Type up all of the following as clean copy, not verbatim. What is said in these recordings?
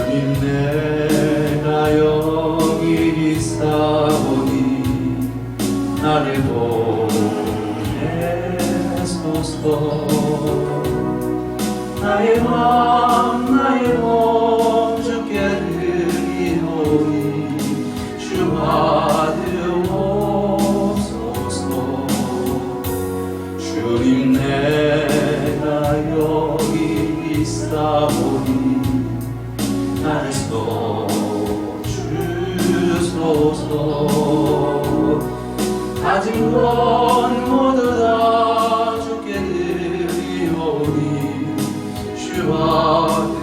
주님 내가 여기 있사오니 나를 보내소서. 나의 몸 주께 드리오니 주 받으옵소서. 주님 내가 여기 있사오니 나를 써주소서. 가진 것 모두 다 주께 드리오니 주 받으옵소서.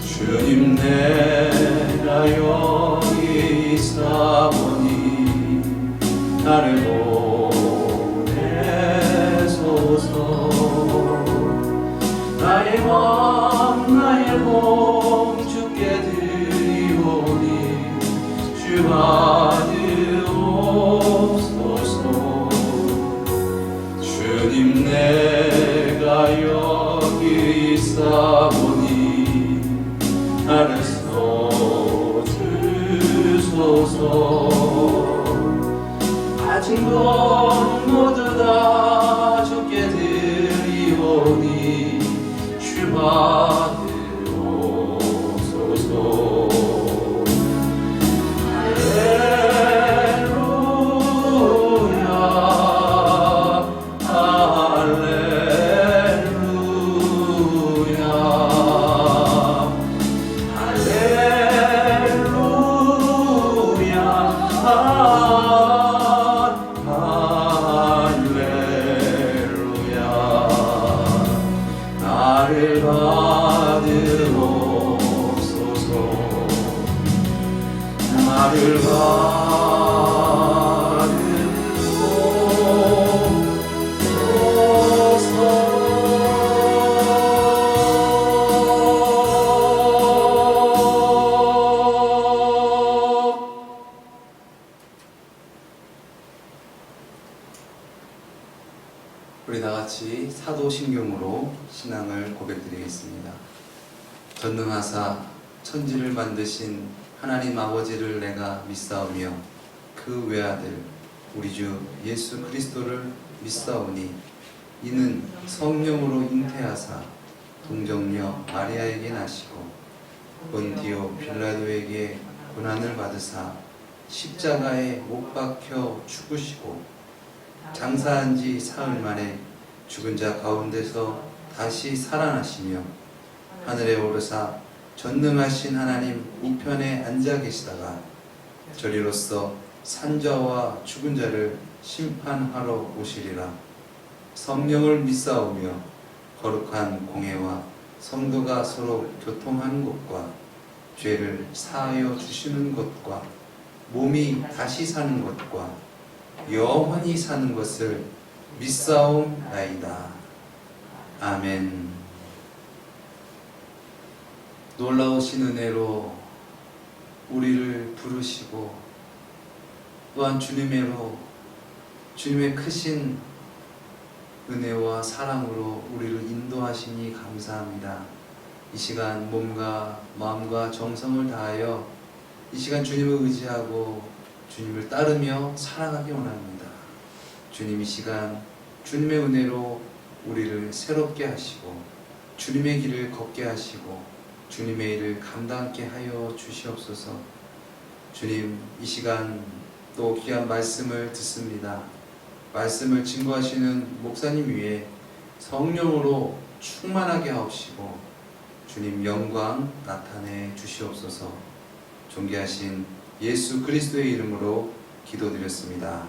주님 내가 여기 있사오니 나를 보내소서. 나의 몸 주께 드리오니 주 받으옵소서. 주님 내가 여기 있사오니 나를 써주소서. 가진 것 모두 다 주께 드리오니 주 받으옵소서. 나를 받으옵소서. 나를 우리 다같이 사도신경으로 신앙을 고백드리겠습니다. 전능하사 천지를 만드신 하나님 아버지를 내가 믿사오며 그 외아들 우리 주 예수 그리스도를 믿사오니 이는 성령으로 잉태하사 동정녀 마리아에게 나시고 본디오 빌라도에게 고난을 받으사 십자가에 못 박혀 죽으시고 장사한 지 사흘 만에 죽은 자 가운데서 다시 살아나시며 하늘에 오르사 전능하신 하나님 우편에 앉아 계시다가 저리로서 산자와 죽은 자를 심판하러 오시리라. 성령을 믿사오며 거룩한 공회와 성도가 서로 교통하는 것과 죄를 사하여 주시는 것과 몸이 다시 사는 것과 영원히 사는 것을 믿사옵나이다. 아멘. 놀라우신 은혜로 우리를 부르시고 또한 주님의 크신 은혜와 사랑으로 우리를 인도하시니 감사합니다. 이 시간 몸과 마음과 정성을 다하여 이 시간 주님을 의지하고 주님을 따르며 살아가기 원합니다. 주님 이 시간 주님의 은혜로 우리를 새롭게 하시고 주님의 길을 걷게 하시고 주님의 일을 감당케 하여 주시옵소서. 주님 이 시간 또 귀한 말씀을 듣습니다. 말씀을 증거하시는 목사님 위에 성령으로 충만하게 하옵시고 주님 영광 나타내 주시옵소서. 존귀하신 예수 그리스도의 이름으로 기도드렸습니다.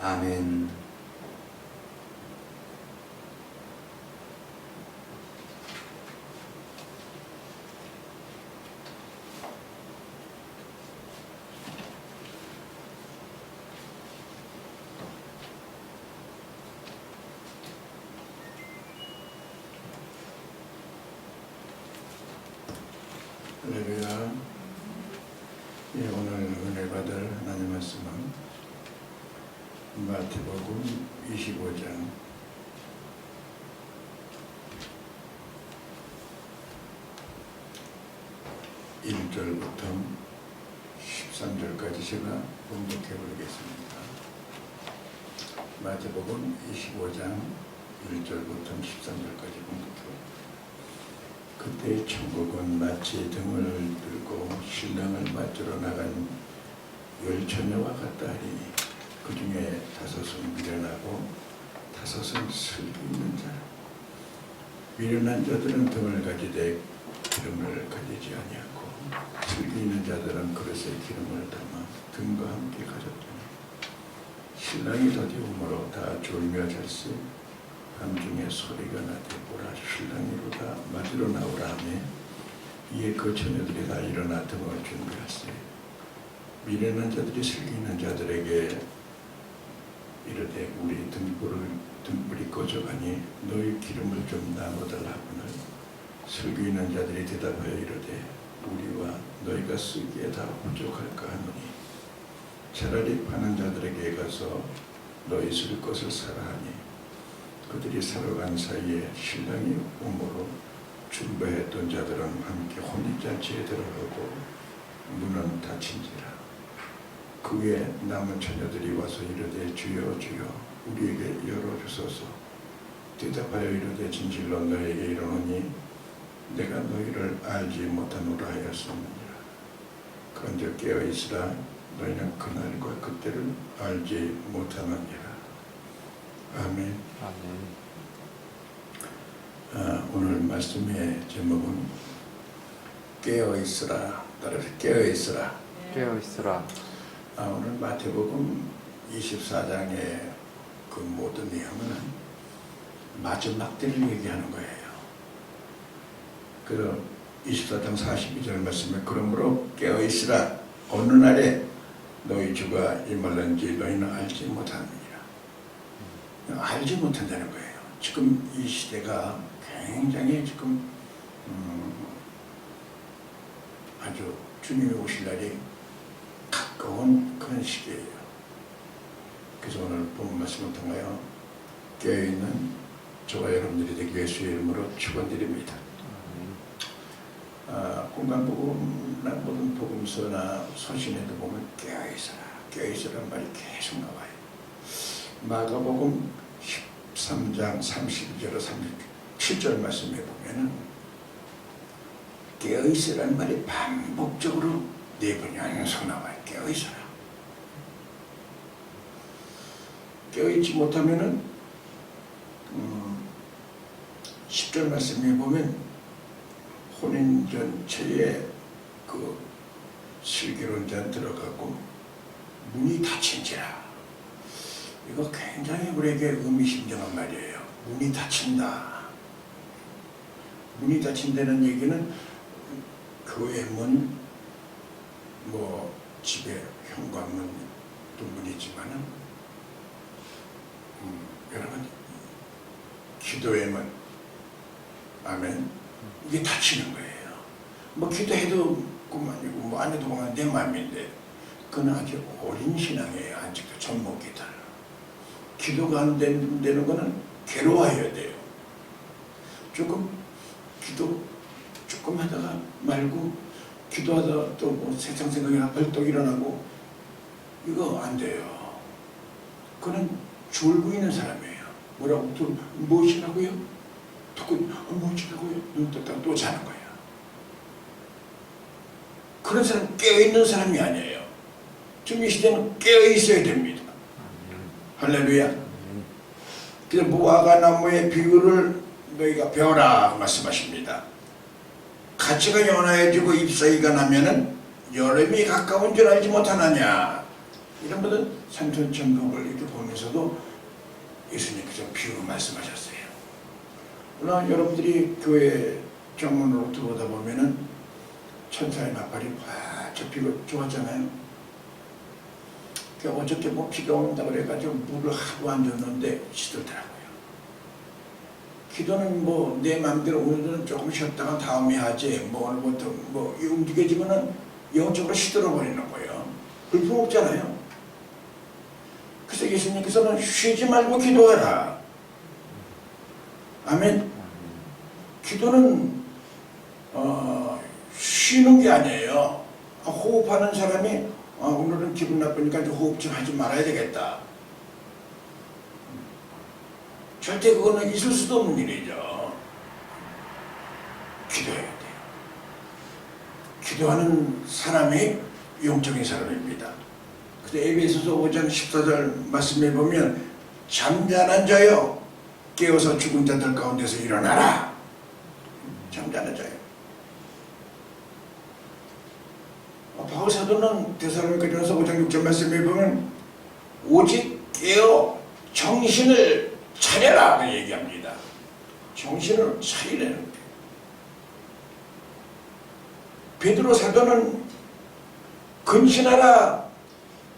아멘. 예, 오늘 은혜 받을 하나님 말씀은 마태복음 25장 1절부터 13절까지 제가 봉독해 보겠습니다. 마태복음 25장 1절부터 13절까지 봉독해. 그때 천국은 마치 등을 들고 신랑을 맞으러 나간 10처녀와 같다 하리니 그 중에 5은 미련하고 5은 슬기 있는 자. 미련한 자들은 등을 가지되 기름을 가지지 아니하고 슬기 있는 자들은 그릇에 기름을 담아 등과 함께 가졌더니 신랑이 더디움으로 다 졸며 잤으니 밤중에 소리가 나되 보라 신랑이 이루다 맞으러 나오라 하며 이에 그 처녀들이 다 일어나 등을 준비하시니 미련한 자들이 슬기 있는 자들에게 이르되 우리 등불이 꺼져가니 너희 기름을 좀 나눠달라 하거늘 슬기 있는 자들이 대답하여 이르되 우리와 너희가 쓰기에 다 부족할까 하노니 차라리 파는 자들에게 가서 너희 쓸 것을 사라 하니 그들이 살아간 사이에 신랑이 오므로 준비했던 자들은 함께 혼인잔치에 들어가고 문은 닫힌지라. 그 후에 남은 처녀들이 와서 이르되 주여 주여 우리에게 열어주소서. 대답하여 이르되 진실로 너에게 이르노니 내가 너희를 알지 못하노라 하였느니라. 그런즉 깨어있으라 너희는 그날과 그때를 알지 못하느니라. 아멘. 오늘 말씀의 제목은 깨어있으라. 따라서 깨어있으라. 깨어있으라. 오늘 마태복음 24장의 그 모든 내용은 마지막 때를 얘기하는 거예요. 그 24장 42절 말씀에 그러므로 깨어있으라. 어느 날에 너희 주가 임할는지 너희는 알지 못하느니라. 알지 못한다는 거예요. 지금 이 시대가 굉장히 지금 아주 주님이 오실 날이 가까운 그런 시기예요. 그래서 오늘 본 말씀을 통하여 깨어있는 저와 여러분들이 되기 예수의 이름으로 축원드립니다. 공간복음이나 모든 복음서나 서신에도 보면 깨어있어라, 깨어있으라는 말이 계속 나와요. 마가복음 13장 32절로 37절 말씀에 보면은 깨어있으라는 말이 반복적으로 4번이 연속 나와요. 깨어있어라. 깨어있지 못하면은 10절 말씀에 보면 혼인전체에 그 슬기로운 들어가고 문이 닫힌지라. 이거 굉장히 우리에게 의미심장한 말이에요. 문이 닫힌다. 문이 닫힌다는 얘기는 교회 문, 뭐 집에 현관문도 문이지만은 여러분 기도의 문, 아멘. 이게 닫히는 거예요. 뭐 기도해도 그만이고 뭐 안 해도 그만 내 마음인데 그건 아주 어린 신앙이에요. 아직도 젖먹이다. 기도가 안 되는 거는 괴로워해야 돼요. 조금 기도 조금 하다가 말고 기도하다가 또 뭐 세상 생각이나 벌떡 일어나고 이거 안 돼요. 그는 졸고 있는 사람이에요. 뭐라고 또 무엇이라고요? 듣고 무엇이라고요? 눈 떴다가 또 자는 거예요. 그런 사람 깨어있는 사람이 아니에요. 지금 이 시대는 깨어있어야 됩니다. 할렐루야. 그래서 무화과 나무의 비유를 너희가 배워라 말씀하십니다. 가치가 연화해지고 잎사귀가 나면은 여름이 가까운 줄 알지 못하느냐. 이런 분은 삼천천국을 이렇게 보면서도 예수님께서 비유 말씀하셨어요. 물론 여러분들이 교회 정문으로 들어오다 보면은 천사의 나팔이 활짝 피고 좋았잖아요. 어저께 뭐 비가 온다 그래가지고 물을 하도 안 줬는데 시들더라고요. 기도는 뭐 내 마음대로 오늘은 조금 쉬었다가 다음에 하지 뭐 오늘부터 뭐 움직여지면은 영적으로 시들어 버리는 거예요. 불품없잖아요. 그래서 예수님께서는 쉬지 말고 기도하라. 아멘. 기도는 쉬는 게 아니에요. 호흡하는 사람이 오늘은 기분 나쁘니까 호흡 좀 하지 말아야 되겠다. 절대 그거는 있을 수도 없는 일이죠. 기도해야 돼요. 기도하는 사람이 영적인 사람입니다. 그래서 에베소서 5장 14절 말씀에 보면 잠자는 자여 깨어서 죽은 자들 가운데서 일어나라. 잠자는 자여. 바울 사도는 데살로니가전서 5장 6절 말씀에 보면 오직 깨어 정신을 차려라 얘기합니다. 정신을 차리라는 거예요. 베드로 사도는 근신하라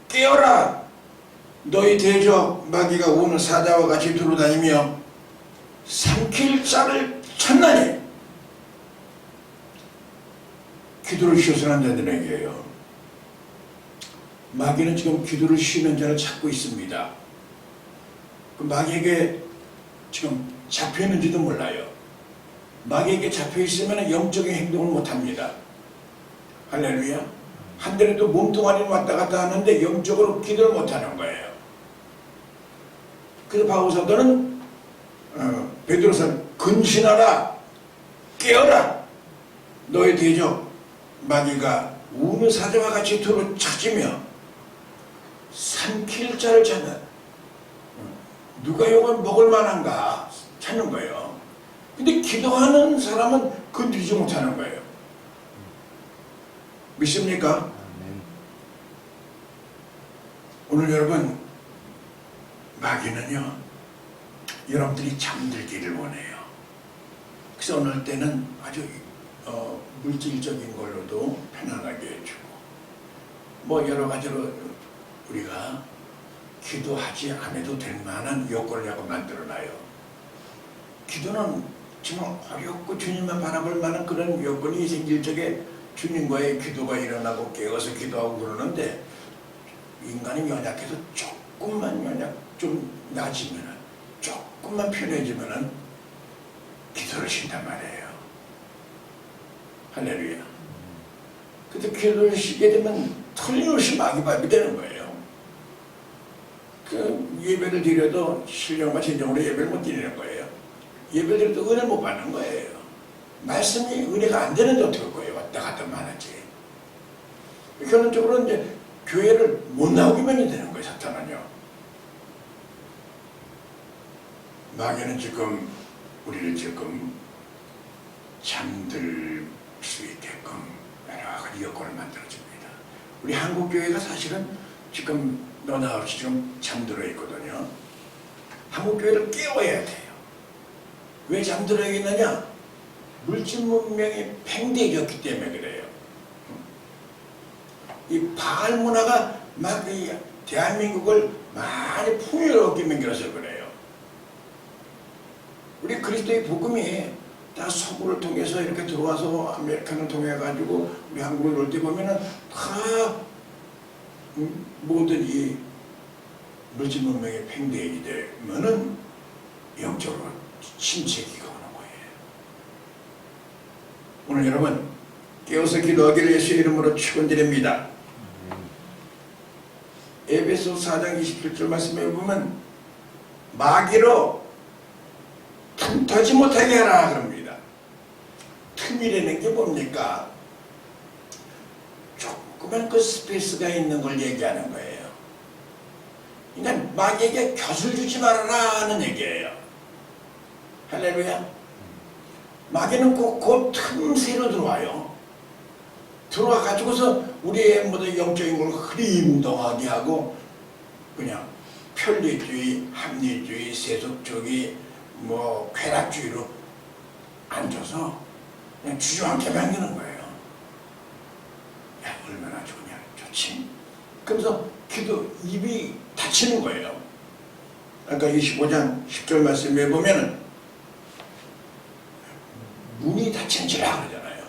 깨어라 너희 대적 마귀가 오는 사자와 같이 두루다니며 삼킬 자를 찾나니. 기도를 쉬어서는 안 되는 얘기예요. 마귀는 지금 기도를 쉬는 자를 찾고 있습니다. 그 마귀에게 지금 잡혀있는지도 몰라요. 마귀에게 잡혀있으면 영적인 행동을 못합니다. 할렐루야. 한들에도 몸뚱아리는 왔다 갔다 하는데 영적으로 기도를 못하는 거예요. 그래서 바울 사도는 베드로서 근신하라 깨어라 너의 대적 마귀가 우는 사자와 같이 두루 찾으며 삼킬 자를 찾는. 누가 이걸 먹을 만한가 찾는 거예요. 근데 기도하는 사람은 건드리지 못하는 거예요. 믿습니까? 오늘 여러분, 마귀는요 여러분들이 잠들기를 원해요. 그래서 어느 때는 아주 물질적인 걸로도 편안하게 해주고 뭐 여러 가지로 우리가 기도하지 않아도 될 만한 요건을 만들어놔요. 기도는 정말 어렵고 주님만 바라볼 만한 그런 요건이 생길 적에 주님과의 기도가 일어나고 깨어서 기도하고 그러는데 인간이 연약해서 조금만 좀 나아지면은 조금만 편해지면은 기도를 쉰단 말이에요. 할렐루야. 근데 기도를 쉬게 되면 틀림없이 마귀밥이 되는 거예요. 그 예배를 드려도 신령과 진정으로 예배를 못 드리는 거예요. 예배를 드려도 은혜 못 받는 거예요. 말씀이 은혜가 안 되는데 어떻게 할 거예요? 왔다 갔다만 하지. 결론적으로 이제 교회를 못 나오기만 되는 거예요, 사탄은요. 마귀는 지금 우리를 지금 잠들 수 있게끔 여러 가지 여건을 만들어줍니다. 우리 한국교회가 사실은 지금 너나 없이 지금 잠들어 있거든요. 한국교회를 깨워야 돼요. 왜 잠들어 있느냐? 물질 문명이 팽대해졌기 때문에 그래요. 이 바알 문화가 막 이 대한민국을 많이 풍요롭게 만들어서 그래요. 우리 그리스도의 복음이 다 서구를 통해서 이렇게 들어와서 아메리카를 통해 가지고 우리 한국을 올 때 보면은 다 모든 이 물질 문명의 팽대이기 되면은 영적으로 침체기가 오는 거예요. 오늘 여러분 깨어서 기도하기를 예수의 이름으로 축원드립니다. 에베소 4장 27절 말씀에 보면 마귀로 틈타지 못하게 하라 그럽니다. 틈이라는 게 뭡니까? 조그만 그 스페이스가 있는 걸 얘기하는 거예요. 그러니까 마귀에게 곁을 주지 말아라 하는 얘기예요. 할렐루야. 마귀는 꼭 그 틈새로 들어와요. 들어와 가지고서 우리의 모든 영적인 걸 흐리뭉덩하게 하고 그냥 편리주의, 합리주의, 세속주의, 뭐 쾌락주의로 앉아서 그냥 주저앉게 만드는 거예요. 야, 얼마나 좋냐, 좋지. 그러면서 기도 입이 닫히는 거예요. 아까 25장 10절 말씀에 보면은 문이 닫힌지라 그러잖아요.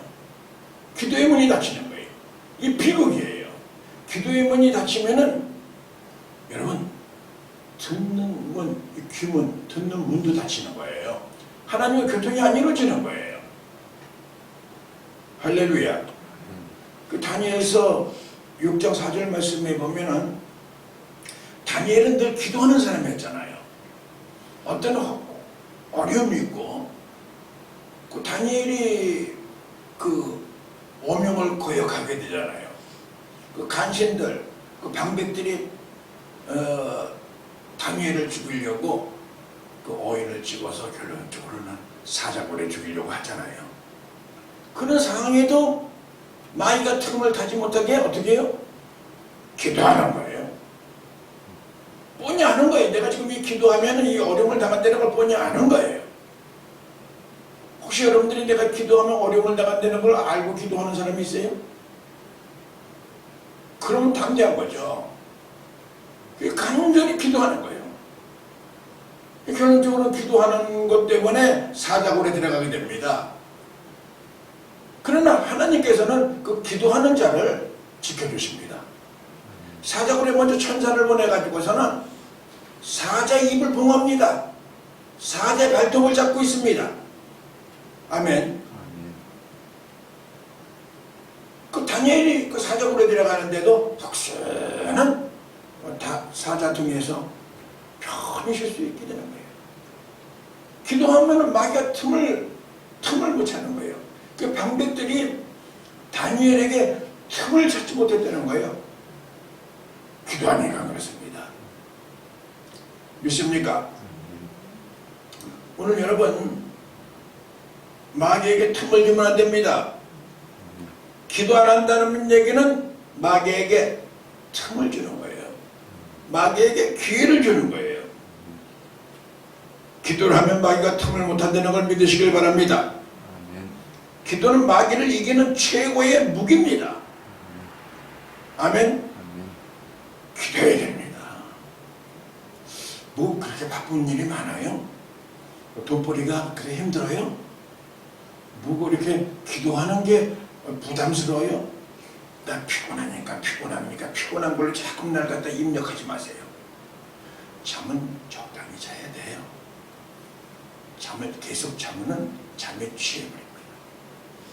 기도의 문이 닫히는 거예요. 이 비극이에요. 기도의 문이 닫히면은 여러분 듣는 문, 귀문, 듣는 문도 닫히는 거예요. 하나님의 교통이 안 이루어지는 거예요. 할렐루야. 그 다니엘서 6장 4절 말씀에 보면은 다니엘은 늘 기도하는 사람이었잖아요. 어떤 어려움이 있고 그 다니엘이 그 오명을 거역하게 되잖아요. 그 간신들, 그 방백들이 다니엘을 죽이려고 그 오인을 찍어서 결론적으로는 사자굴에 죽이려고 하잖아요. 그런 상황에도 마귀가 틈을 타지 못하게 어떻게 해요? 기도하는 거예요. 뻔히 아는 거예요. 내가 지금 이 기도하면 이 어려움을 당한다는 걸 뻔히 아는 거예요. 혹시 여러분들이 내가 기도하면 어려움을 당한다는 걸 알고 기도하는 사람이 있어요? 그러면 담대한 거죠. 간절히 기도하는 거예요. 결론적으로 기도하는 것 때문에 사자굴에 들어가게 됩니다. 그러나 하나님께서는 그 기도하는 자를 지켜주십니다. 사자굴에 먼저 천사를 보내가지고서는 사자의 입을 봉합니다. 사자의 발톱을 잡고 있습니다. 아멘. 그 다니엘이 그 사자굴에 들어가는데도 혹시는 사자 등에서 편히 쉴 수 있게 되는 거예요. 기도하면은 마귀가 틈을 못 찾는 거예요. 그 방백들이 다니엘에게 틈을 찾지 못했다는 거예요. 기도하니까 그렇습니다. 믿습니까? 오늘 여러분 마귀에게 틈을 주면 안 됩니다. 기도 안 한다는 얘기는 마귀에게 틈을 주는 거예요. 마귀에게 기회를 주는 거예요. 기도를 하면 마귀가 틈을 못 한다는 걸 믿으시길 바랍니다. 기도는 마귀를 이기는 최고의 무기입니다. 아멘. 기도해야 됩니다. 뭐 그렇게 바쁜 일이 많아요? 돈벌이가 그렇게 힘들어요? 뭐고 이렇게 기도하는 게 부담스러워요? 나 피곤하니까 피곤합니까? 피곤한 걸로 자꾸 날 갖다 입력하지 마세요. 잠은 적당히 자야 돼요. 잠을 계속 자면은 잠에 취해버립니다.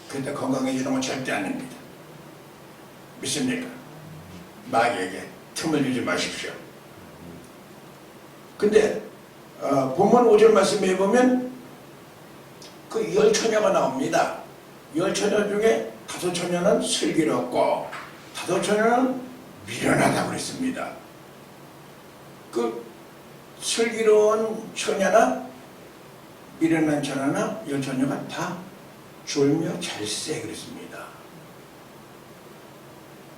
그런데 건강해지는 건 절대 아닙니다. 믿습니까? 마귀에게 틈을 주지 마십시오. 근데 본문 5절 말씀에 보면 그 10처녀가 나옵니다. 10처녀 중에 5처녀는 슬기롭고 5처녀는 미련하다고 그랬습니다. 그 슬기로운 처녀나 미련한 처녀나 10처녀가 다 졸며 잘세 그랬습니다.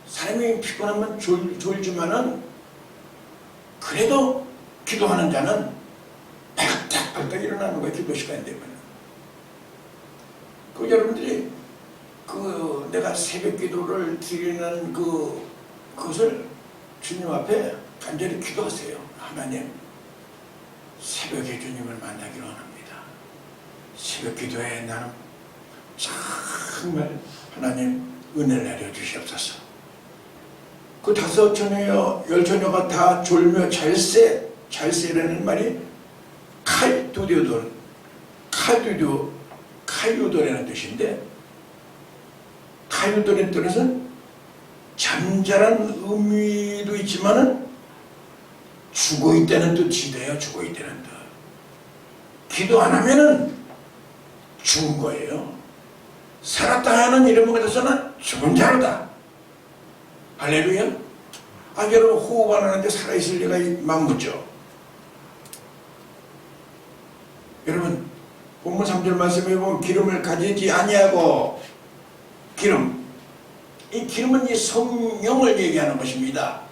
사람이 피곤하면 졸지만은 그래도 기도하는 자는 발딱발딱 일어나는 거예요. 기도 시간이 되면. 그 여러분들이 그 내가 새벽 기도를 드리는 그것을 주님 앞에 간절히 기도하세요. 하나님, 새벽에 주님을 만나기로 합니다. 새벽 기도에 나는 정말 하나님 은혜를 내려 주시옵소서. 그 5처녀, 10처녀가 다 졸며 잘세라는 말이 칼두도라는 뜻인데, 칼두도라는 뜻은 잠자란 의미도 있지만은 죽어있다는 뜻이 돼요. 죽어있다는 뜻. 기도 안 하면은 죽은 거예요. 살았다 하는 이름을 가져서는 죽은 자로다. 할렐루야. 여러분 호흡 안 하는데 살아있을 리가 만무죠. 여러분 본문 3절 말씀에 보면 기름을 가지지 아니하고, 기름, 이 기름은 이 성령을 얘기하는 것입니다.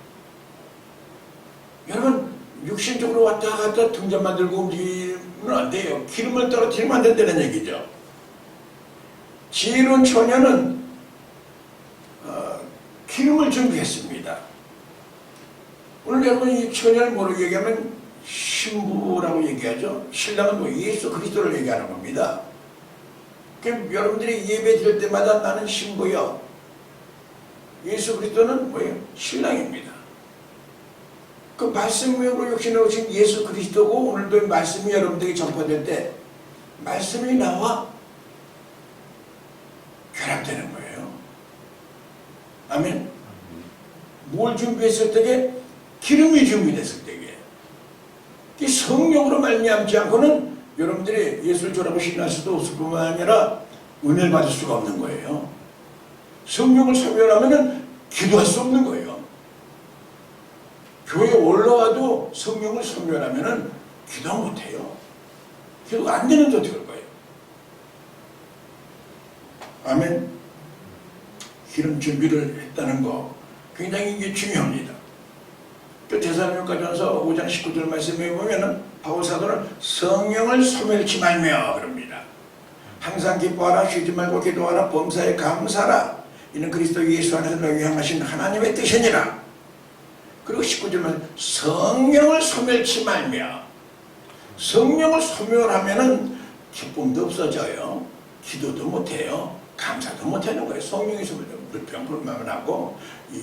여러분 육신적으로 왔다 갔다 등잔만 들고 움직이면 안 돼요. 기름을 떨어뜨리면 안 된다는 얘기죠. 지혜로운 처녀는 기름을 준비했습니다. 오늘 여러분 이 처녀를 뭐라고 얘기하면 신부라고 얘기하죠. 신랑은 뭐 예수 그리스도를 얘기하는 겁니다. 그럼 여러분들이 예배 드릴 때마다 나는 신부요, 예수 그리스도는 뭐예요? 신랑입니다. 그 말씀으로 육신에 오신 예수 그리스도고 오늘도 말씀이 여러분들에게 전파될 때 말씀이 나와 결합되는 거예요. 아멘. 뭘 준비했을 때에 기름이 준비됐을 때에 이 성령으로 말미암지 않고는 여러분들이 예수를 졸업하고 신날 수도 없을 뿐만 아니라 은혜를 받을 수가 없는 거예요. 성령을 소멸하면 기도할 수 없는 거예요. 교회 올라와도 성령을 소멸하면 기도 못해요. 기도가 안 되는데 어떻게 할 거예요? 아멘. 기름 준비를 했다는 거 굉장히 이게 중요합니다. 그 데살로니가전서 5장 19절 말씀에 보면은 바울 사도는 성령을 소멸치 말며 그럽니다. 항상 기뻐하라, 쉬지 말고 기도하라, 범사에 감사하라. 이는 그리스도 예수 안에서 너희 향하신 하나님의 뜻이니라. 그리고 19절 말씀 성령을 소멸치 말며. 성령을 소멸하면은 기쁨도 없어져요. 기도도 못해요. 감사도 못하는 거예요. 성령이 소멸되면 불평불만 하고 이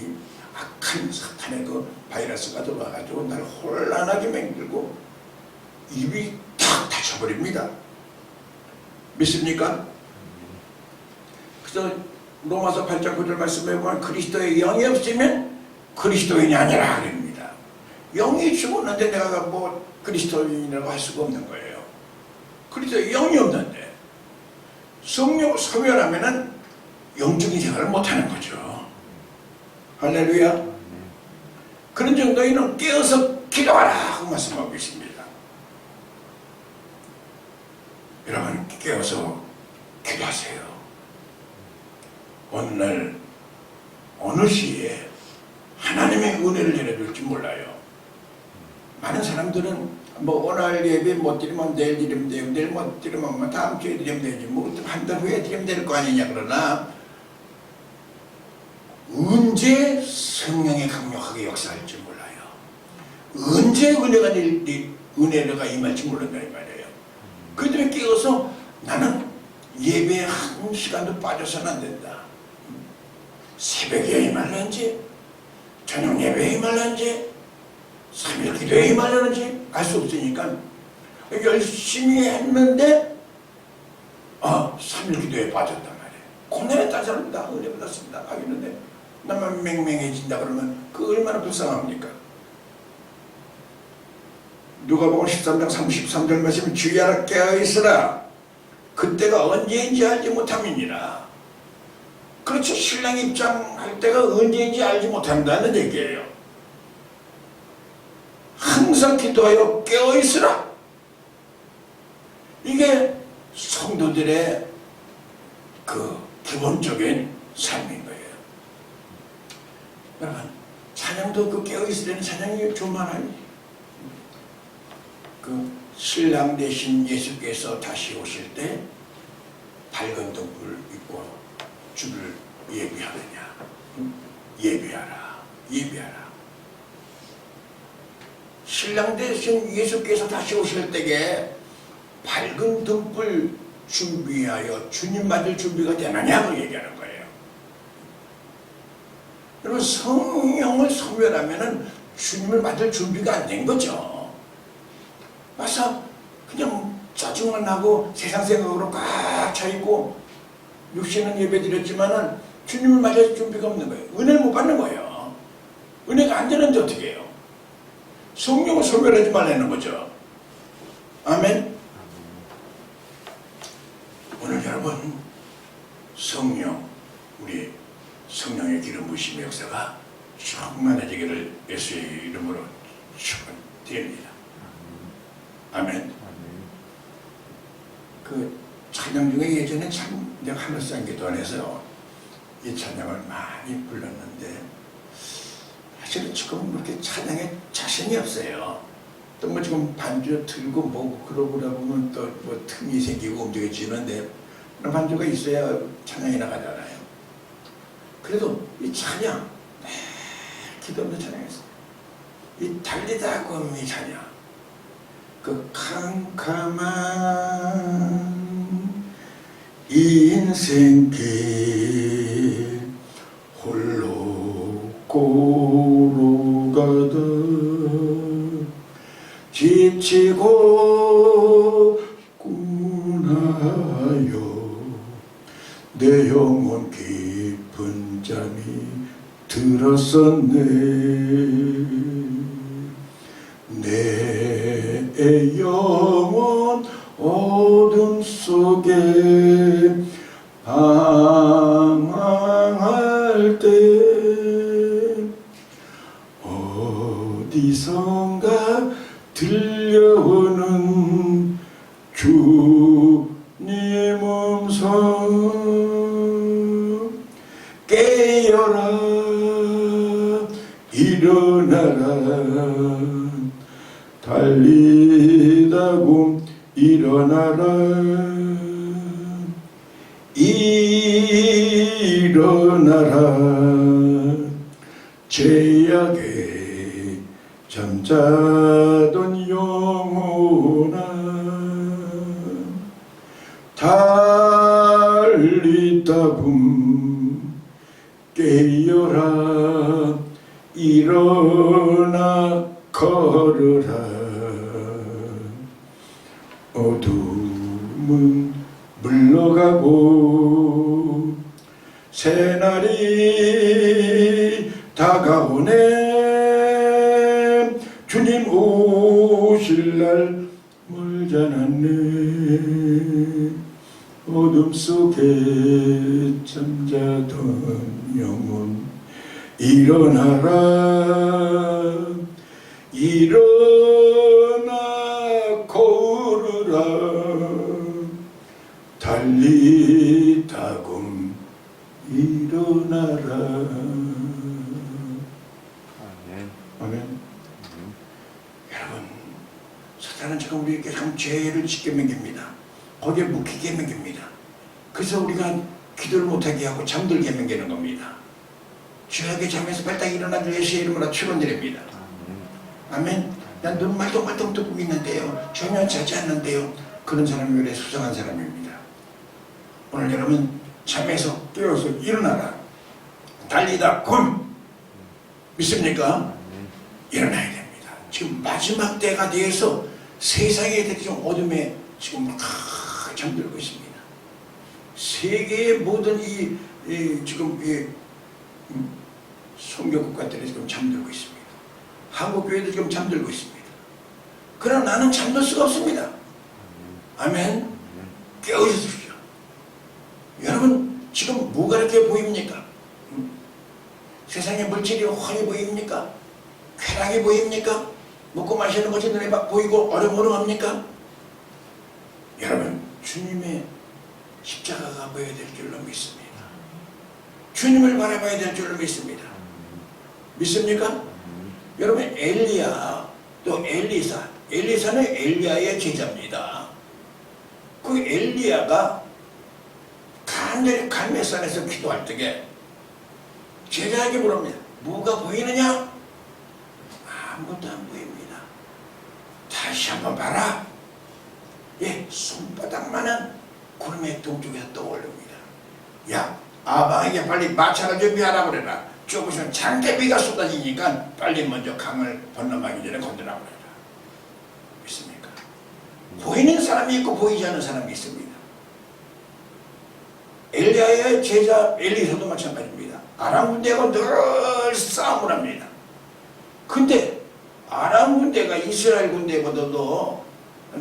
악한 사탄의 그 바이러스가 들어와가지고 날 혼란하게 만들고 입이 탁 닫혀버립니다. 믿습니까? 그래서 로마서 8장 9절 말씀에 보면 그리스도의 영이 없으면 그리스도인이 아니라 그럽니다. 영이 죽었는데 내가 뭐 그리스도인이라고 할 수가 없는 거예요. 그리스도의 영이 없는데 성령을 소멸하면은 영적인 생활을 못하는 거죠. 할렐루야. 그런 정도에는 깨어서 기도하라 하고 말씀하고 있습니다. 여러분 깨어서 기도하세요. 어느 날 어느 시에 하나님의 은혜를 내려줄지 몰라요. 많은 사람들은 뭐 오늘 예배 못 드리면 내일 드리면 돼요. 내일 못 드리면 뭐 다음 주에 드리면 되지. 뭐 한 달 후에 드리면 될 거 아니냐. 그러나 언제 성령이 강력하게 역사할지 몰라요. 언제 은혜가 임할지 모른다는 말이에요. 그 때문에 깨어서 나는 예배에 한 시간도 빠져서는 안 된다. 새벽에 임할는지 저녁 예배에 임할는지 3일 기도에 임할는지 알 수 없으니까 열심히 했는데 3일 기도에 빠졌단 말이에요. 고난에 따졌다 은혜 받았습니다 하겠는데 나만 맹맹해진다 그러면 그 얼마나 불쌍합니까? 누가복음 13장 33절 말씀에 주의 알아 깨어있으라 그때가 언제인지 알지 못함이니라. 그렇죠. 신랑 입장할 때가 언제인지 알지 못한다는 얘기예요. 항상 기도하여 깨어있으라. 이게 성도들의 그 기본적인 삶인 거예요. 여러분 찬양도 그 깨어있으라는 찬양이 좋만하니 그 신랑 대신 예수께서 다시 오실 때 밝은 등불 입고 주를 예비하느냐. 예비하라. 예비하라. 신랑 대신 예수께서 다시 오실 때에 밝은 등불 준비하여 주님 맞을 준비가 되느냐고 얘기하는 거예요. 여러분 성령을 소멸하면은 주님을 맞을 준비가 안 된 거죠. 와서 그냥 짜증만 나고 세상 생각으로 꽉 차있고 육신은 예배 드렸지만은 주님을 맞을 준비가 없는 거예요. 은혜를 못 받는 거예요. 은혜가 안 되는데 어떻게 해요? 성령을 소멸하지 말라는 거죠. 아멘. 오늘 여러분 성령 우리 성령의 기름 부으심의 역사가 충만해지기를 예수의 이름으로 축원드립니다. 아멘. 그 찬양 중에 예전에 참 내가 하늘상 기도원에서 이 찬양을 많이 불렀는데 사실은 지금 그렇게 찬양에 자신이 없어요. 또 뭐 지금 반주 틀고 뭐 그러고다 보면 또 뭐 틈이 생기고 움직여지는데 반주가 있어야 찬양이 나가잖아요. 그래도 이 찬양 기도 없는 찬양이었어요. 이 달리다 꿈이 찬양 그 캄캄한 인생길 홀로 고로 가다 지치고 꿈나요 내 영혼 깊은 잠이 들었었네 내 영혼 어둠 속에 방황할 때 어디선가 들려오는 주님 음성 깨어라 일어나라 달리다고 일어나라 일어나라 죄악에 잠자던 영혼아 달리다금 깨어라 일어나 걸으라 어둠은 물러가고 새날이 다가오네 주님 오실 날 멀지 않았네 어둠 속에 잠자던 영혼 일어나라 일어나 걸으라 달리다금 일어나라 아멘. 아멘. 여러분 사탄은 지금 우리에게 참 죄를 짓게 먹입니다. 거기에 묵히게 먹입니다. 그래서 우리가 기도를 못하게 하고 잠들게 먹이는 겁니다. 죄악의 잠에서 발딱 일어나 주 예수의 이름으로 축원드립니다. 아멘. 난 눈 말똥말똥 뜨고 있는데요 전혀 자지 않는데요 그런 사람이 원래 수상한 사람입니다. 오늘 여러분 잠에서 깨어서 일어나라 달리다 곰 믿습니까? 일어나야 됩니다. 지금 마지막 때가 되어서 세상에 지금 어둠에 지금 막 잠들고 있습니다. 세계의 모든 지금 선교 국가들이 지금 잠들고 있습니다. 한국 교회도 지금 잠들고 있습니다. 그러나 나는 잠들 수가 없습니다. 아멘. 깨어주십시오. 여러분 지금 뭐가 이렇게 보입니까? 세상에 물질이 훤히 보입니까? 쾌락이 보입니까? 먹고 마시는 것이 눈에 보이고 어령어령합니까? 여러분 주님의 십자가가 보여야 될 줄로 믿습니다. 주님을 바라봐야 될 줄로 믿습니다. 믿습니까? 여러분 엘리야 또 엘리사는 엘리야의 제자입니다. 그 엘리야가 간절히 갈멜산에서 기도할 때에 제자에게 물었습니다. 뭐가 보이느냐? 아무것도 안 보입니다. 다시 한번 봐라. 손바닥만한 구름의 동쪽에서 떠오릅니다. 야, 아방에게 빨리 마차를 준비하라 그래라. 조금씩 장대비가 쏟아지니까 빨리 먼저 강을 건너가기 전에 건드라 그래라. 믿습니까? 보이는 사람이 있고 보이지 않는 사람이 있습니다. 엘리야의 제자 엘리사도 마찬가지입니다. 아람 군대가 늘 싸움을 합니다. 근데 아람 군대가 이스라엘 군대보다도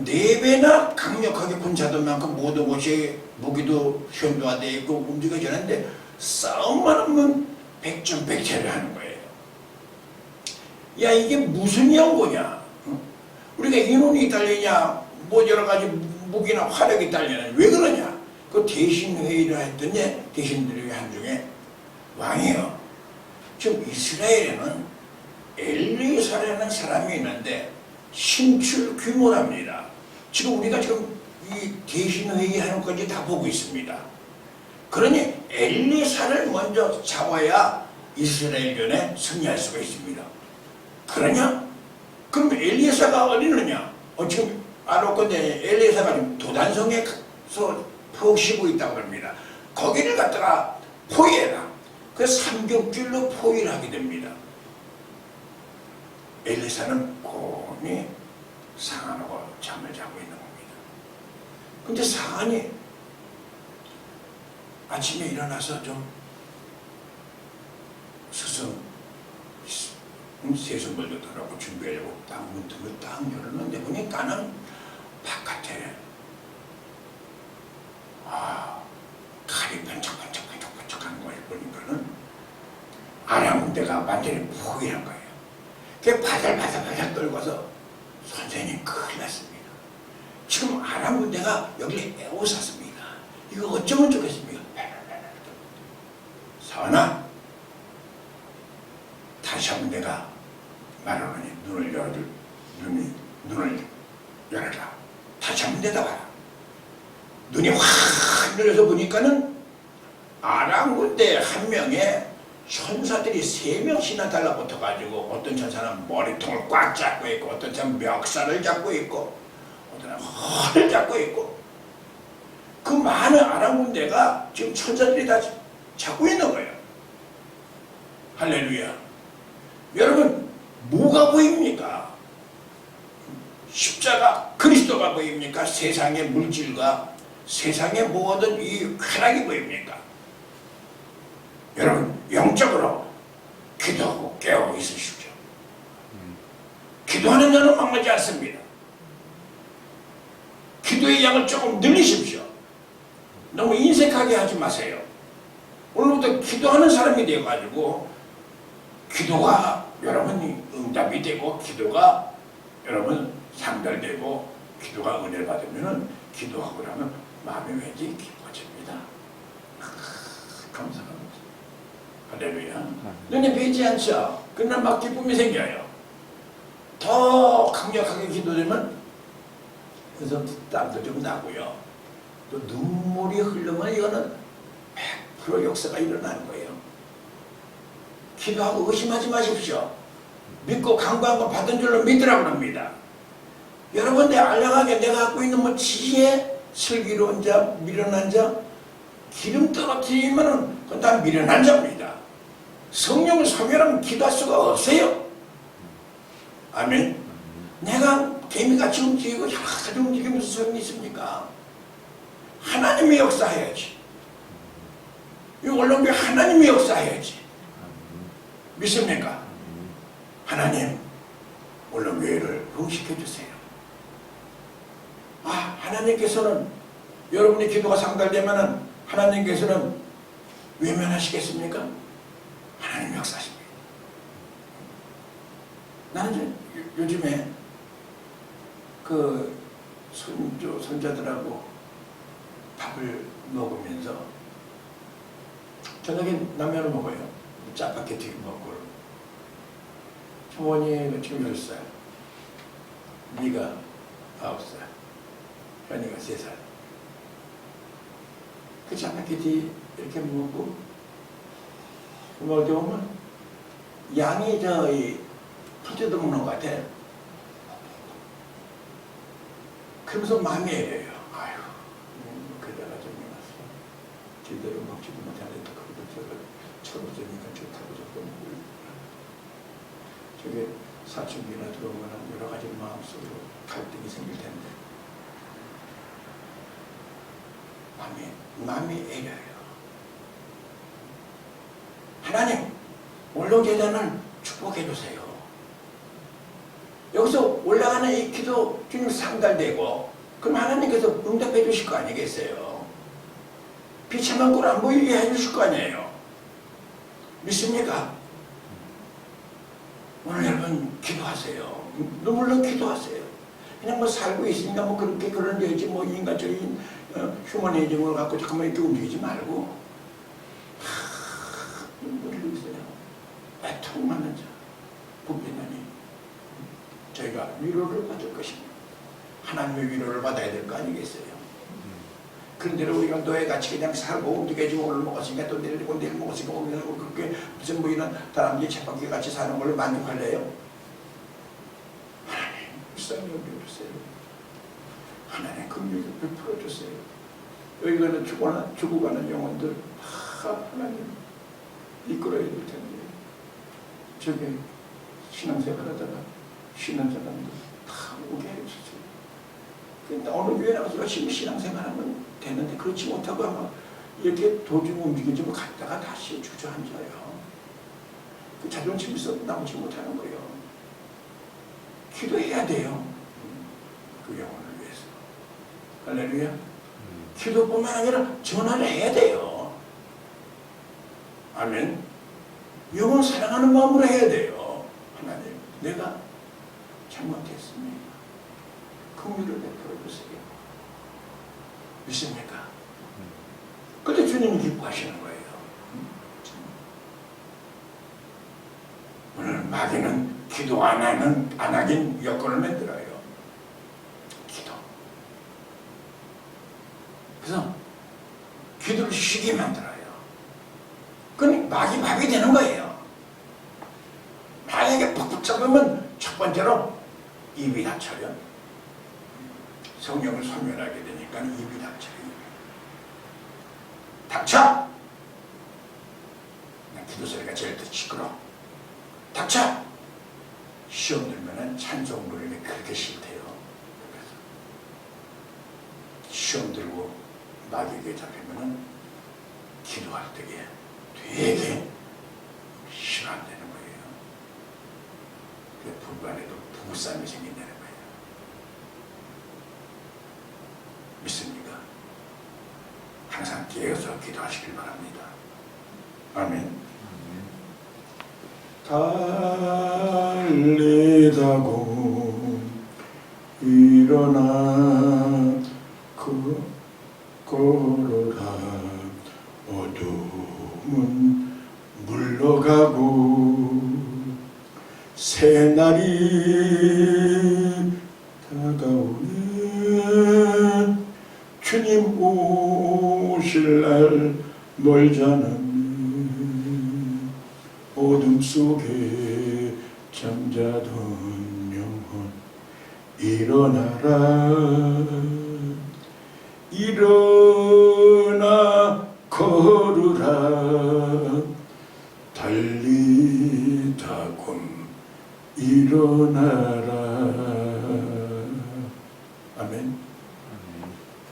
4배나 강력하게 군사들 만큼 모든 곳이 무기도 현도화되어 있고 움직여지는데 싸움만 하면 백전백패를 하는 거예요. 야, 이게 무슨 연고냐? 우리가 인원이 딸리냐, 뭐 여러 가지 무기나 화력이 딸리냐, 왜 그러냐? 그 대신회의를 했더니 대신들의 한중에 왕이요. 지금 이스라엘에는 엘리사라는 사람이 있는데 신출 규모랍니다. 지금 우리가 지금 이 대신회의 하는 것까지 다 보고 있습니다. 그러니 엘리사를 먼저 잡아야 이스라엘전에 승리할 수가 있습니다. 그러냐? 그럼 엘리사가 어디느냐? 지금 알았건데 엘리사가 지금 도단성에서 푹 쉬고 있다고 합니다. 거기를 갖다가 포위해라. 그 삼겹줄로 포위를 하게 됩니다. 엘리사는 곤히 상안하고 잠을 자고 있는 겁니다. 근데 상안이 아침에 일어나서 좀 세수물도 덜하고 준비하려고 딱 문틈을 딱 열었는데 보니까는 바깥에 칼이 번쩍번쩍번쩍번쩍하는 걸 보니까는 아랑대가 완전히 포위한 거예요. 그게 바들바들 떨고서 선생님 큰일 났습니다. 지금 아랑대가 여기를 에워쌌습니다. 이거 어쩌면 좋겠습니까? 사나 다시 한번 내가 말하노니 눈을 열어라. 다시 한번 내다봐라. 눈이 확 열려서 보니까는 아람 군대 한 명에 천사들이 3명씩이나 달라붙어가지고 어떤 천사는 머리통을 꽉 잡고 있고 어떤 천사는 멱살을 잡고 있고 어떤 사람은 허를 잡고 있고 그 많은 아람 군대가 지금 천사들이 다 잡고 있는 거예요. 할렐루야. 여러분 뭐가 보입니까? 십자가 그리스도가 보입니까? 세상의 물질과 세상의 모든 이 쾌락이 보입니까? 여러분 영적으로 기도하고 깨어 있으십시오. 기도하는 자는 망하지 않습니다. 기도의 양을 조금 늘리십시오. 너무 인색하게 하지 마세요. 오늘부터 기도하는 사람이 되어가지고 기도가 여러분이 응답이 되고 기도가 여러분 상달되고 기도가 은혜를 받으면 기도하고 나면 마음이 왠지 기뻐집니다. 감사합니다. 할렐루야. 눈에 뵈지 않죠? 그날 막 기쁨이 생겨요. 더 강력하게 기도되면 그래서 땀도 좀 나고요. 또 눈물이 흐르면 이거는 100% 역사가 일어나는 거예요. 기도하고 의심하지 마십시오. 믿고 간구한 거 받은 줄로 믿으라고 합니다. 여러분 내 알량하게 내가 갖고 있는 뭐 지혜, 슬기로운 자, 미련한 자, 기름 떨어뜨리면 그건 다 미련한 자입니다. 성령을 소멸하면 기도할 수가 없어요. 아멘. 내가 개미같이 움직이고 여러 가지 움직이면서 소용이 있습니까? 하나님의 역사해야지. 이 언론비 하나님의 역사해야지. 믿습니까? 하나님 언론교회를 흥식해 주세요. 하나님께서는 여러분의 기도가 상달되면 하나님께서는 외면하시겠습니까? 하나님 역사십니다. 나는 요즘에 그 손자들하고 밥을 먹으면서 저녁에 라면을 먹어요. 짜파게티 먹고. 부모님은 지금 10살, 네가 9살, 현이가 3살. 그 짜파게티 이렇게 먹고 먹을 때 보면 양이 풀떼도 먹는 것 같아. 그러면서 마음이 애려요. 아유, 그대가 좀 해놨어. 제대로 먹지도 못하는데 그것도 철없으니까 좋다고 자꾸 먹고. 저게 사춘기나 들어오면 여러 가지 마음속으로 갈등이 생길 텐데 마음이 애려요. 하나님, 올롱제단을 축복해 주세요. 여기서 올라가는 이 기도 주님 상달되고 그럼 하나님께서 응답해 주실 거 아니겠어요? 비참한 꼴 안 보이게 해 주실 거 아니에요? 믿습니까? 오늘 여러분 기도하세요. 물론 기도하세요. 그냥 뭐 살고 있으니까 뭐 그렇게 그런 여지 뭐 인간적인 휴머니즘을 갖고 잠깐만 이렇게 움직이지 말고 눈물을 흘리세요. 애통하는 자 분명하니 저희가 위로를 받을 것입니다. 하나님의 위로를 받아야 될 거 아니겠어요? 그런데로 우리가 노예같이 그냥 살고 움직여지고 오늘 먹었으니까 또 내일 먹었으니까 오늘 그렇게 무슨 뭐 이런 다람쥐 쳇바퀴 같이 사는 걸로 만족할래요? 하나님 불쌍히 여겨주세요. 하나님 긍휼을 베풀어주세요. 여기가는 죽어가는 영혼들 하나님 이끌어야 될 텐데 저게 신앙생활하다가 쉬는 사람들 다 오게 해주세요. 근데 어느 교회 나가서 열심히 신앙생활하면 되는데 그렇지 못하고 아마 이렇게 도중 움직이지고 갔다가 다시 주저앉아요. 그 자존심이 있어도 나오지 못하는 거예요. 기도해야 돼요. 그 영혼을 위해서. 할렐루야. 기도뿐만 아니라 전화를 해야 돼요. 아멘. 영혼 사랑하는 마음으로 해야 돼요. 하나님, 내가 잘못했습니다. 긍휼을 베풀어 주세요. 믿습니까? 근데 주님이 기뻐하시는 거예요. 오늘 마귀는 기도 안 하긴 여건을 만들어요. 기도. 그래서 기도를 쉬게 만들어요. 그러니 마귀 밥이 되는 거예요. 만약에 푹푹 잡으면 첫 번째로 입이 닫혀요. 성령을 소멸하게 되니까 입이 닫혀요. 닥쳐! 기도 소리가 제일 더 시끄러워. 닥쳐! 시험 들면은 찬송 부르는 게 그렇게 싫대요. 그래서 시험 들고 마귀에게 잡히면은 기도할 때에 되게 싫어한다는 거예요. 그 부부간에도 부부싸움이 생긴다는 거예요. 믿습니까? 항상 깨어서 기도하시길 바랍니다. 아멘. 달리다고 일어나 걸어라. 어둠은 물러가고 새날이 다가오네. 주님 오실 날 멀잖아. 어둠 속에 잠자던 영혼 일어나라. 일어나 걸으라. 달리다곤 일어나라. 아멘.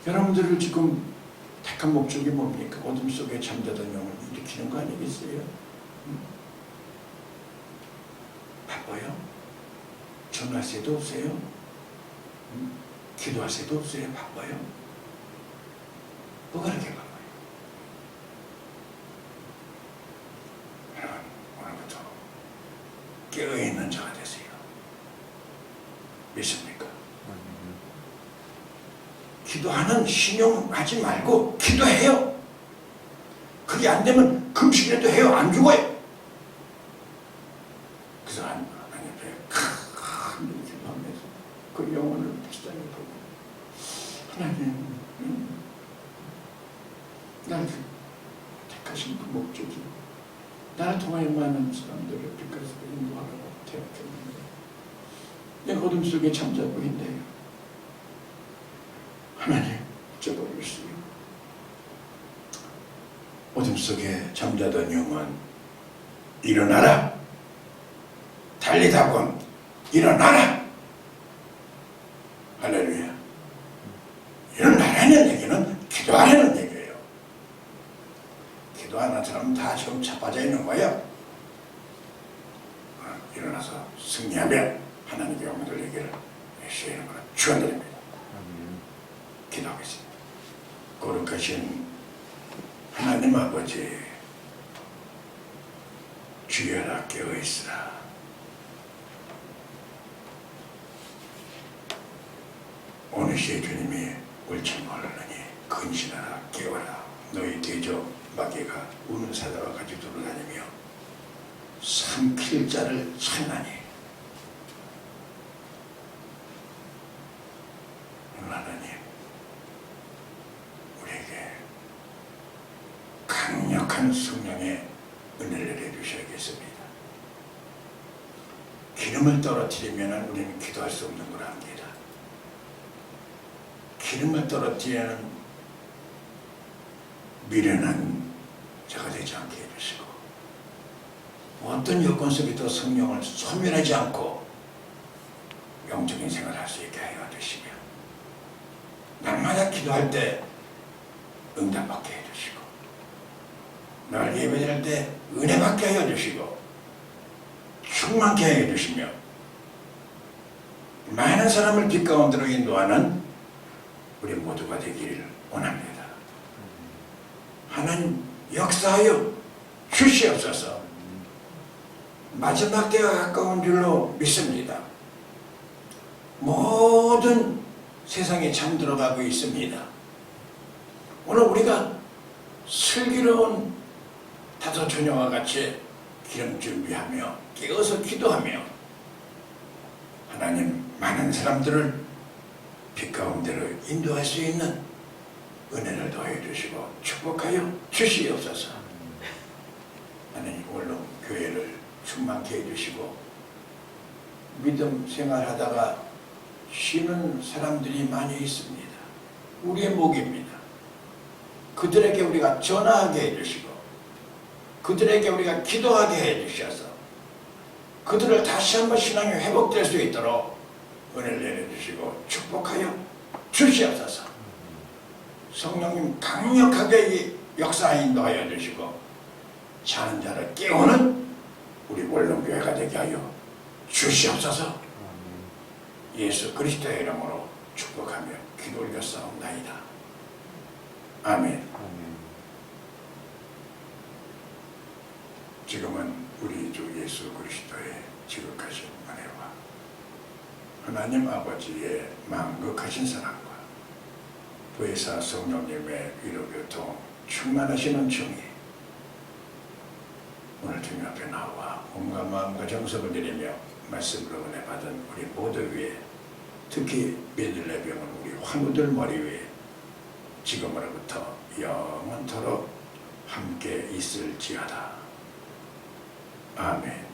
여러분들을 지금 택한 목적이 뭡니까? 어둠 속에 잠자던 영혼을 일으키는 거 아니겠어요? 바빠요? 전화할 새도 없어요? 기도할 새도 없어요? 바빠요? 뭐가 그렇게 바빠요? 여러분, 오늘부터 깨어있는 자가 되세요. 믿습니까? 기도하는 신용하지 말고 기도해요. 그게 안 되면 금식이라도 해요. 안 죽어요. 그래서 하나님 앞에 큰 기도하면서 그 영혼을 불쌍히 보고 하나님, 나를 택하신 그 목적이 나를 통하여 많은 사람들을 빛까지 인도하라고 택했는데 내가 어둠 속에 잠자고 있네요. 하나님, 잊어버리시오. 어둠 속에 잠자던 영혼 일어나라. 달리다곤 일어나라. 할렐루야. 일어나라는 얘기는 기도하라는 얘기예요. 기도하는 사람은 다 지금 자빠져 있는 거예요. 일어나서 승리하면 하나님의 영혼들에게 시행하는 거라 축원드립니다. 기도하겠습니다. 거룩하신 하나님 아버지, 주여라 깨어있으라. 어느 시에 주님이 울창하려니 근신하라 깨어라. 너희 대적 마귀가 우는 사자와 같이 돌아다니며 삼킬 자를 찾나니. 하나님, 우리에게 강력한 성령의 은혜를 내주셔야겠습니다. 기름을 떨어뜨리면 우리는 기도할 수 없는 걸 압니다. 기름을 떨어뜨리는 미련한 자가 되지 않게 해주시고 어떤 여건 속에도 성령을 소멸하지 않고 영적인 생활을 할 수 있게 하여 주시며 날마다 기도할 때 응답받게 해주시고 늘 예배드릴 때 은혜받게 하여 주시고 충만케 하여 주시며 많은 사람을 빛 가운데로 인도하는 우리 모두가 되기를 원합니다. 하나님 역사하여 주시옵소서. 마지막 때가 가까운 줄로 믿습니다. 모든 세상에 잠들어가고 있습니다. 오늘 우리가 슬기로운 다섯 처녀와 같이 기름 준비하며 깨어서 기도하며 하나님 많은 사람들을 빛 가운데로 인도할 수 있는 은혜를 더해 주시고 축복하여 주시옵소서. 하나님 오늘 교회를 충만케 해주시고 믿음 생활하다가 쉬는 사람들이 많이 있습니다. 우리의 목입니다. 그들에게 우리가 전화하게 해주시고 그들에게 우리가 기도하게 해주셔서 그들을 다시 한번 신앙이 회복될 수 있도록 은혜를 내려주시고 축복하여 주시옵소서. 성령님 강력하게 역사 인도하여 주시고 자는 자를 깨우는 우리 원룸교회가 되게 하여 주시옵소서. 예수 그리스도의 이름으로 축복하며 기도 올렸사옵나이다. 아멘. 지금은 우리 주 예수 그리스도의 지극하신 은혜와 하나님 아버지의 만극하신 사랑과 부의사 성령님의 위로교통 충만하시는 정의 오늘 주님 앞에 나와 몸과 마음과 정성을 드리며 말씀으로 은혜 받은 우리 모두 위에 특히 베들레헴은 우리 환우들 머리 위에 지금으로부터 영원토록 함께 있을지어다. 아멘.